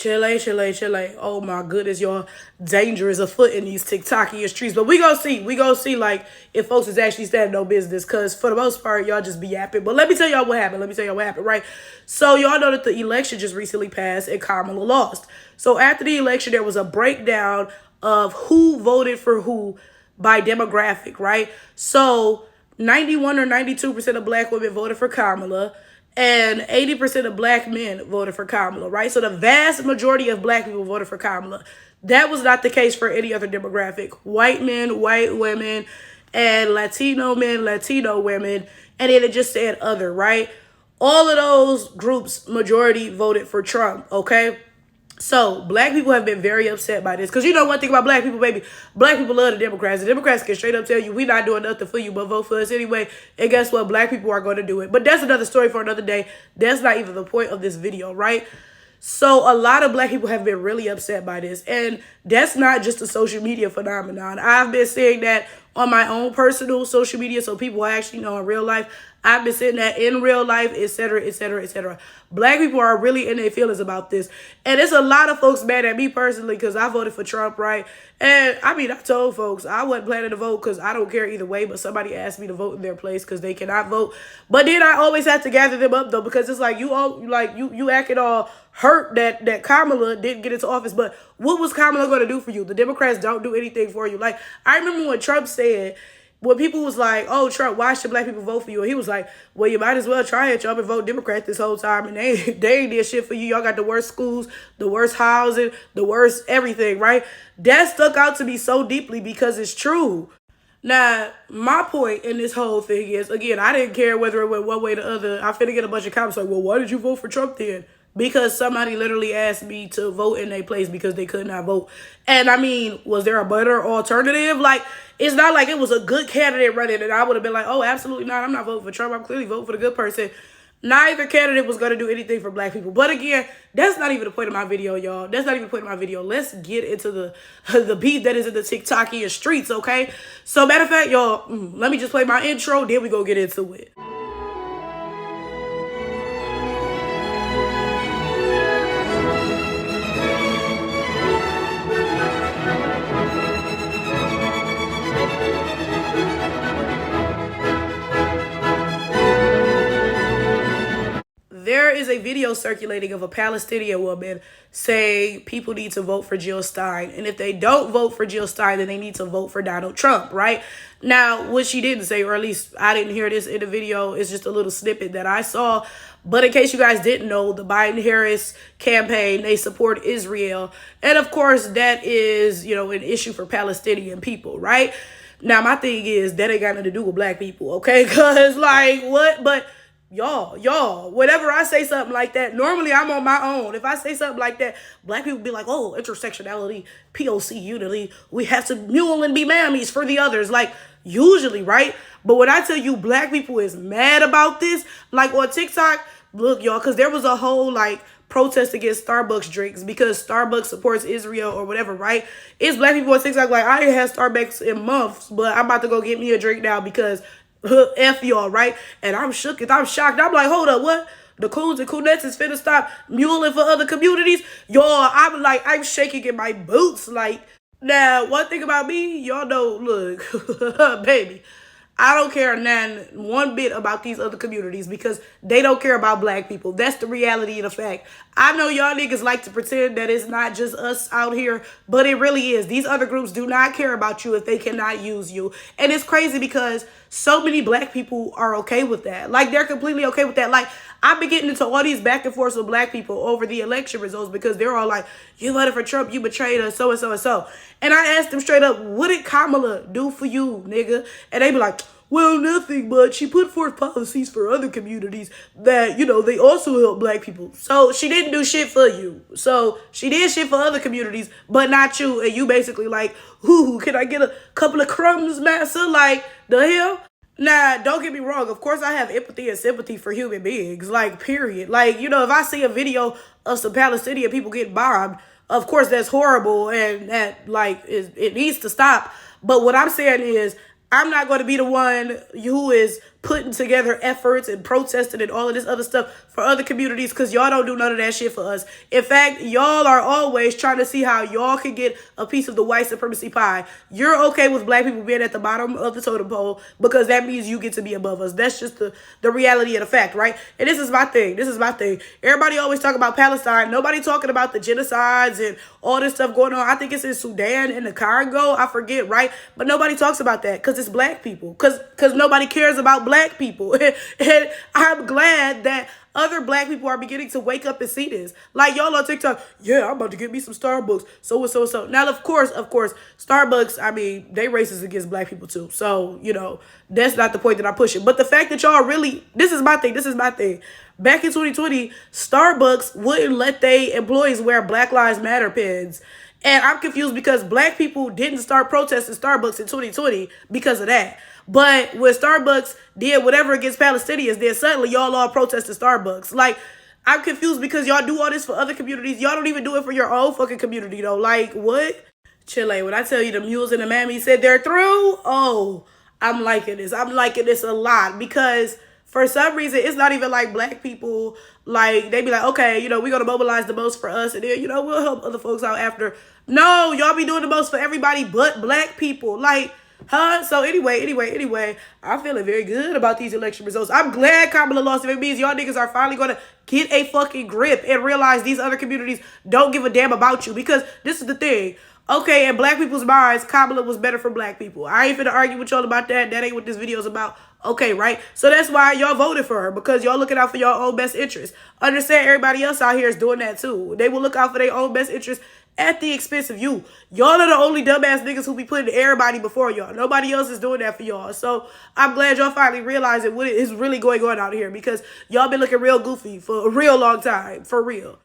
Chile. Oh my goodness, y'all. Danger is afoot in these TikTokian streets. But we gonna see. We gonna see like if folks is actually standing on business. Cause for the most part, y'all just be yapping. But let me tell y'all what happened. Right? So y'all know that the election just recently passed and Kamala lost. So after the election, there was a breakdown of who voted for who by demographic, right? So 91 or 92% of black women voted for Kamala, and 80% of black men voted for Kamala, right? So the vast majority of black people voted for Kamala. That was not the case for any other demographic. White men, white women, and Latino men, Latino women, and then it just said other, right? All of those groups, majority voted for Trump, okay? So black people have been very upset by this. Because you know one thing about black people, baby. Black people love the Democrats. The Democrats can straight up tell you, we not doing nothing for you, but vote for us anyway. And guess what? Black people are going to do it. But that's another story for another day. That's not even the point of this video, right? So a lot of black people have been really upset by this. And that's not just a social media phenomenon. I've been seeing that on my own personal social media. So people I actually know in real life. I've been seeing that in real life, etc., etc., etc. Black people are really in their feelings about this. And it's a lot of folks mad at me personally because I voted for Trump, right? And I mean, I told folks I wasn't planning to vote because I don't care either way, but somebody asked me to vote in their place because they cannot vote. But then I always have to gather them up, though, because it's like you acting all hurt that Kamala didn't get into office. But what was Kamala going to do for you? The Democrats don't do anything for you. Like, I remember when Trump said, when people was like, oh, Trump, why should black people vote for you? And he was like, well, you might as well try it, Trump, and vote Democrat this whole time. And they ain't did shit for you. Y'all got the worst schools, the worst housing, the worst everything, right? That stuck out to me so deeply because it's true. Now, my point in this whole thing is, again, I didn't care whether it went one way or the other. I finna get a bunch of comments like, well, why did you vote for Trump then? Because somebody literally asked me to vote in their place because they could not vote. And I mean, was there a better alternative? Like, it's not like it was a good candidate running and I would have been like, oh, absolutely not. I'm not voting for Trump. I'm clearly voting for the good person. Neither candidate was going to do anything for black people. But again, that's not even the point of my video, y'all. That's not even the point of my video. Let's get into the beef that is in the TikTokian streets, okay? So matter of fact, y'all, let me just play my intro. Then we go get into it. There is a video circulating of a Palestinian woman saying people need to vote for Jill Stein. And if they don't vote for Jill Stein, then they need to vote for Donald Trump, right? Now, what she didn't say, or at least I didn't hear this in the video, it's just a little snippet that I saw. But in case you guys didn't know, the Biden-Harris campaign, they support Israel. And of course, that is, you know, an issue for Palestinian people, right? Now, my thing is, that ain't got nothing to do with black people, okay? Because, like, what? But y'all, whenever I say something like that, normally I'm on my own. If I say something like that, black people be like, oh, intersectionality, POC unity, we have to mule and be mammies for the others. Like, usually, right? But when I tell you black people is mad about this, like on TikTok, look, y'all, because there was a whole, like, protest against Starbucks drinks because Starbucks supports Israel or whatever, right? It's black people on TikTok like, I ain't had Starbucks in months, but I'm about to go get me a drink now because F y'all, right? And I'm shooketh. I'm shocked. I'm like, hold up, what? The coons and coonettes is finna stop muling for other communities? Y'all, I'm shaking in my boots. Like, now, one thing about me, y'all know, look, baby, I don't care one bit about these other communities because they don't care about black people. That's the reality and the fact. I know y'all niggas like to pretend that it's not just us out here, but it really is. These other groups do not care about you if they cannot use you. And it's crazy because so many black people are okay with that. Like, they're completely okay with that. Like, I've been getting into all these back and forths with black people over the election results because they're all like, you voted for Trump, you betrayed us, so and so and so. And I asked them straight up, what did Kamala do for you, nigga? And they be like, well, nothing, but she put forth policies for other communities that, you know, they also help black people. So she didn't do shit for you. So she did shit for other communities, but not you. And you basically like, ooh, can I get a couple of crumbs, massa? Like, the hell? Now, don't get me wrong. Of course, I have empathy and sympathy for human beings, like, period. Like, you know, if I see a video of some Palestinian people getting bombed, of course, that's horrible and that, like, it needs to stop. But what I'm saying is, I'm not going to be the one who is putting together efforts and protesting and all of this other stuff for other communities because y'all don't do none of that shit for us. In fact, y'all are always trying to see how y'all can get a piece of the white supremacy pie. You're okay with black people being at the bottom of the totem pole because that means you get to be above us. That's just the reality of the fact, right? And this is my thing. This is my thing. Everybody always talk about Palestine. Nobody talking about the genocides and all this stuff going on. I think it's in Sudan and the Congo. I forget, right? But nobody talks about that because it's black people. Because nobody cares about black people. And I'm glad that other black people are beginning to wake up and see this. Like y'all on TikTok, yeah, I'm about to get me some Starbucks. So and so and so. Now, of course, Starbucks, I mean, they racist against black people too. So, you know, that's not the point that I'm pushing. But the fact that y'all really, this is my thing. Back in 2020, Starbucks wouldn't let their employees wear Black Lives Matter pins. And I'm confused because black people didn't start protesting Starbucks in 2020 because of that. But when Starbucks did whatever against Palestinians, then suddenly y'all all protested Starbucks. Like, I'm confused because y'all do all this for other communities. Y'all don't even do it for your own fucking community, though. Like, what? Chile, when I tell you the mules and the mammies said they're through, oh, I'm liking this. I'm liking this a lot because for some reason, it's not even like black people, like, they be like, okay, you know, we're going to mobilize the most for us, and then, you know, we'll help other folks out after. No, y'all be doing the most for everybody but black people. Like, huh? So anyway, I'm feeling very good about these election results. I'm glad Kamala lost. If it means y'all niggas are finally going to get a fucking grip and realize these other communities don't give a damn about you. Because this is the thing. Okay, in black people's minds, Kamala was better for black people. I ain't finna argue with y'all about that. That ain't what this video is about. Okay, right? So that's why y'all voted for her, because y'all looking out for your own best interest. Understand everybody else out here is doing that too. They will look out for their own best interest at the expense of you. Y'all are the only dumbass niggas who be putting everybody before y'all. Nobody else is doing that for y'all. So I'm glad y'all finally realizing what is really going on out here, because y'all been looking real goofy for a real long time. For real.